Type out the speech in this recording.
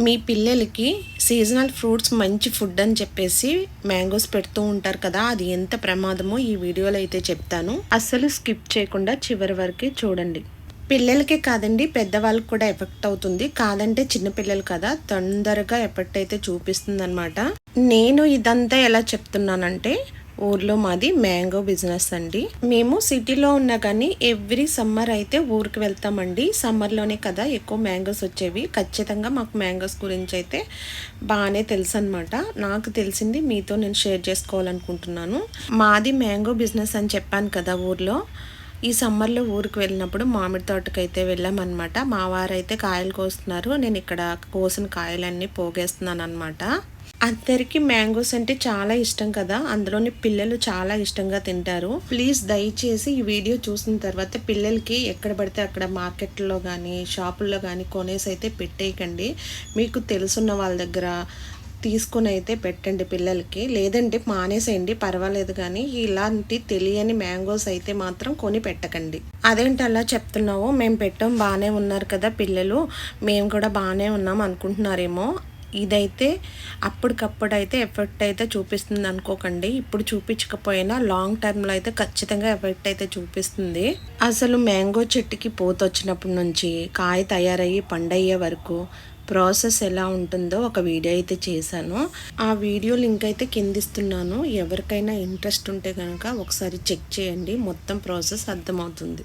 మీ పిల్లలకి seasonal fruits మంచి food అని చెప్పేసి మ్యాంగోస్ పెడుతూ ఉంటారు కదా, అది ఎంత ప్రమాదమో ఈ వీడియోలో అయితే చెప్తాను. అస్సలు స్కిప్ చేయకుండా చివరి వరకు చూడండి. పిల్లలకే కాదండి, పెద్దవాళ్ళకి కూడా ఎఫెక్ట్ అవుతుంది. కాదంటే చిన్నపిల్లలు కదా, తొందరగా ఎఫెక్ట్ అయితే చూపిస్తుంది అనమాట. నేను ఇదంతా ఎలా చెప్తున్నానంటే, ఊర్లో మాది మ్యాంగో బిజినెస్ అండి. మేము సిటీలో ఉన్నా కానీ ఎవ్రీ సమ్మర్ అయితే ఊరికి వెళ్తామండి. సమ్మర్లోనే కదా ఎక్కువ మ్యాంగోస్ వచ్చేవి. ఖచ్చితంగా మాకు మ్యాంగోస్ గురించి అయితే బాగానే తెలుసు అనమాట. నాకు తెలిసింది మీతో నేను షేర్ చేసుకోవాలనుకుంటున్నాను. మాది మ్యాంగో బిజినెస్ అని చెప్పాను కదా ఊర్లో. ఈ సమ్మర్లో ఊరికి వెళ్ళినప్పుడు మామిడి తోటకి అయితే వెళ్ళామన్నమాట. మా వారైతే కాయలు కోస్తున్నారు, నేను ఇక్కడ కోసిన కాయలన్నీ పోగేస్తున్నాను అనమాట. అందరికీ మ్యాంగోస్ అంటే చాలా ఇష్టం కదా, అందులోని పిల్లలు చాలా ఇష్టంగా తింటారు. ప్లీజ్ దయచేసి ఈ వీడియో చూసిన తర్వాత పిల్లలకి ఎక్కడ పడితే అక్కడ మార్కెట్లో కానీ షాపుల్లో కానీ కొనేసి అయితే పెట్టేయకండి. మీకు తెలుసున్న వాళ్ళ దగ్గర తీసుకుని అయితే పెట్టండి పిల్లలకి, లేదంటే మానేసేయండి పర్వాలేదు. కానీ ఇలాంటి తెలియని మ్యాంగోస్ అయితే మాత్రం కొని పెట్టకండి. అదేంటి అలా చెప్తున్నావు, మేము పెట్టాం బాగానే ఉన్నారు కదా పిల్లలు, మేము కూడా బాగానే ఉన్నాం అనుకుంటున్నారేమో. ఇదైతే అప్పటికప్పుడు అయితే ఎఫెక్ట్ అయితే చూపిస్తుంది అనుకోకండి. ఇప్పుడు చూపించకపోయినా లాంగ్ టర్మ్లో అయితే ఖచ్చితంగా ఎఫెక్ట్ అయితే చూపిస్తుంది. అసలు మ్యాంగో చెట్టుకి పూత వచ్చినప్పటి నుంచి కాయ తయారయ్యి పండయ్యే వరకు ప్రాసెస్ ఎలా ఉంటుందో ఒక వీడియో అయితే చేశాను. ఆ వీడియో లింక్ అయితే కిందిస్తున్నాను. ఎవరికైనా ఇంట్రెస్ట్ ఉంటే కనుక ఒకసారి చెక్ చేయండి, మొత్తం ప్రాసెస్ అర్థమవుతుంది.